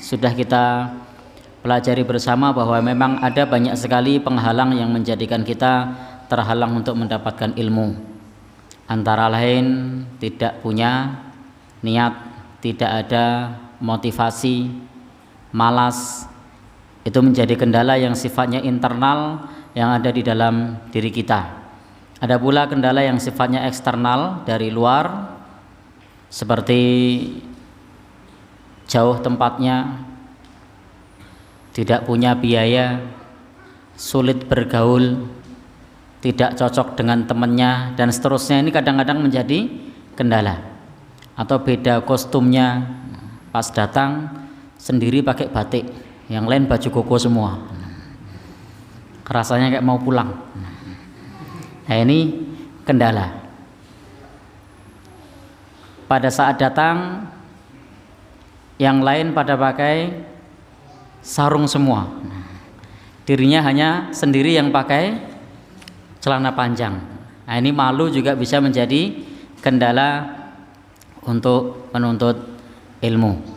sudah kita pelajari bersama bahwa memang ada banyak sekali penghalang yang menjadikan kita terhalang untuk mendapatkan ilmu. Antara lain tidak punya niat, tidak ada motivasi, malas. Itu menjadi kendala yang sifatnya internal yang ada di dalam diri kita. Ada pula kendala yang sifatnya eksternal dari luar, seperti jauh tempatnya, tidak punya biaya, sulit bergaul, tidak cocok dengan temannya, dan seterusnya. Ini kadang-kadang menjadi kendala. Atau beda kostumnya, pas datang sendiri pakai batik, yang lain baju koko semua, rasanya kayak mau pulang. Nah, ini kendala. Pada saat datang, yang lain pada pakai sarung semua, dirinya hanya sendiri yang pakai celana panjang. Nah, ini malu juga bisa menjadi kendala untuk menuntut ilmu.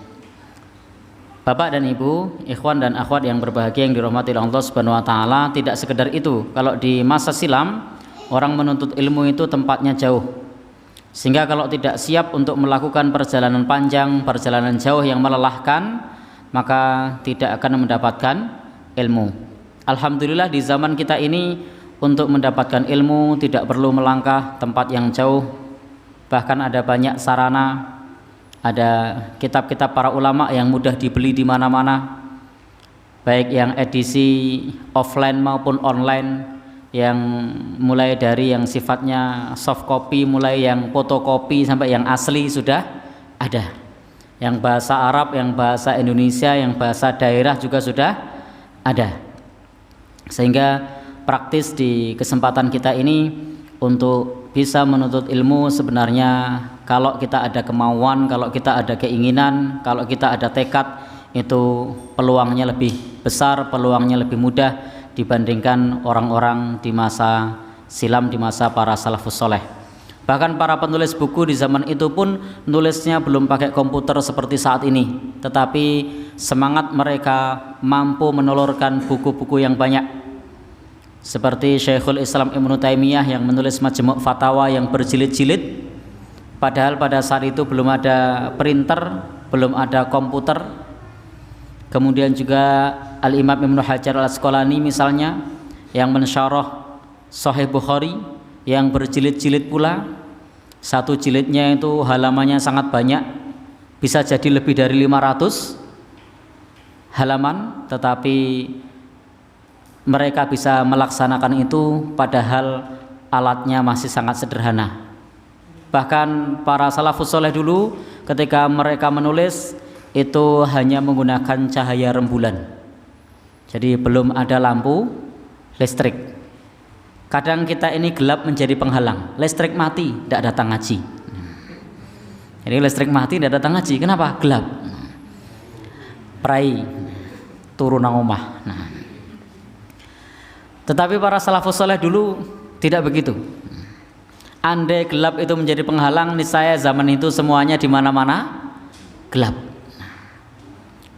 Bapak dan Ibu, ikhwan dan akhwat yang berbahagia yang dirahmati Allah Subhanahu wa taala, tidak sekedar itu. Kalau di masa silam, orang menuntut ilmu itu tempatnya jauh. Sehingga kalau tidak siap untuk melakukan perjalanan panjang, perjalanan jauh yang melelahkan, maka tidak akan mendapatkan ilmu. Alhamdulillah di zaman kita ini, untuk mendapatkan ilmu tidak perlu melangkah tempat yang jauh. Bahkan ada banyak sarana, ada kitab-kitab para ulama yang mudah dibeli di mana-mana, baik yang edisi offline maupun online, yang mulai dari yang sifatnya soft copy, mulai yang fotokopi sampai yang asli sudah ada. Yang bahasa Arab, yang bahasa Indonesia, yang bahasa daerah juga sudah ada. Sehingga praktis di kesempatan kita ini untuk bisa menuntut ilmu, sebenarnya kalau kita ada kemauan, kalau kita ada keinginan, kalau kita ada tekad, itu peluangnya lebih besar, peluangnya lebih mudah dibandingkan orang-orang di masa silam, di masa para salafus soleh. Bahkan para penulis buku di zaman itu pun nulisnya belum pakai komputer seperti saat ini, tetapi semangat mereka mampu menelurkan buku-buku yang banyak. Seperti Syekhul Islam Ibnu Taimiyah yang menulis Majmu' Fatawa yang berjilid-jilid, padahal pada saat itu belum ada printer, belum ada komputer. Kemudian juga Al-Imam Ibnu Hajar Al-Asqalani misalnya yang mensyarah Sahih Bukhari yang berjilid-jilid pula. Satu jilidnya itu halamannya sangat banyak, bisa jadi lebih dari 500 halaman, tetapi mereka bisa melaksanakan itu padahal alatnya masih sangat sederhana. Bahkan para salafus soleh dulu ketika mereka menulis itu hanya menggunakan cahaya rembulan, jadi belum ada lampu listrik. Kadang kita ini gelap menjadi penghalang, listrik mati tidak datang ngaji. Jadi listrik mati tidak datang ngaji, kenapa? Gelap. Prai turun nang omah. Tetapi para salafus saleh dulu tidak begitu. Andai gelap itu menjadi penghalang, niscaya zaman itu semuanya di mana-mana gelap.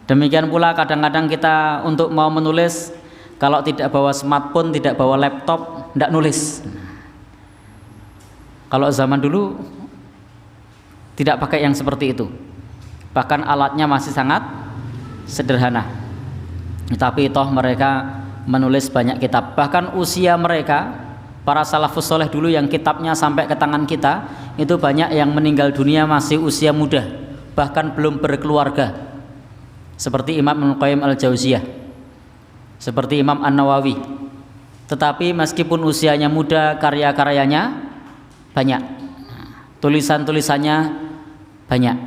Demikian pula kadang-kadang kita untuk mau menulis, kalau tidak bawa smartphone, tidak bawa laptop, tidak nulis. Kalau zaman dulu tidak pakai yang seperti itu, bahkan alatnya masih sangat sederhana. Tapi toh mereka menulis banyak kitab. Bahkan usia mereka, para salafus soleh dulu yang kitabnya sampai ke tangan kita, itu banyak yang meninggal dunia masih usia muda, bahkan belum berkeluarga. Seperti Imam Ibnu Qayyim Al-Jauziyah, seperti Imam An-Nawawi. Tetapi meskipun usianya muda, karya-karyanya banyak, tulisan-tulisannya banyak.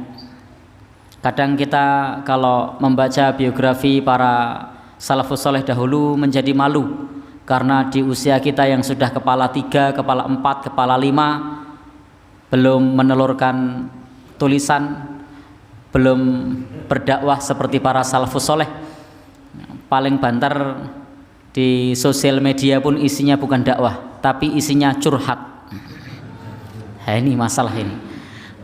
Kadang kita kalau membaca biografi para salafus soleh dahulu menjadi malu, karena di usia kita yang sudah kepala 3, kepala 4, kepala 5 belum menelurkan tulisan, belum berdakwah seperti para salafus soleh. Paling banter di sosial media pun isinya bukan dakwah, tapi isinya curhat. Nah, ini masalah ini.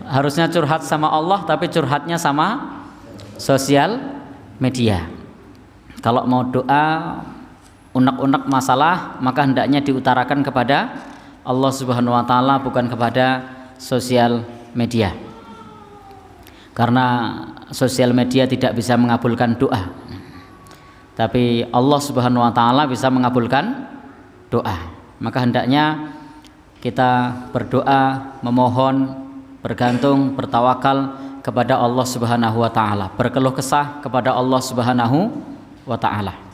Harusnya curhat sama Allah, tapi curhatnya sama sosial media. Kalau mau doa unek-unek masalah, maka hendaknya diutarakan kepada Allah Subhanahu wa taala, bukan kepada sosial media. Karena sosial media tidak bisa mengabulkan doa, tapi Allah Subhanahu wa taala bisa mengabulkan doa. Maka hendaknya kita berdoa, memohon, bergantung, bertawakal kepada Allah Subhanahu wa taala, berkeluh kesah kepada Allah Subhanahu wa taala.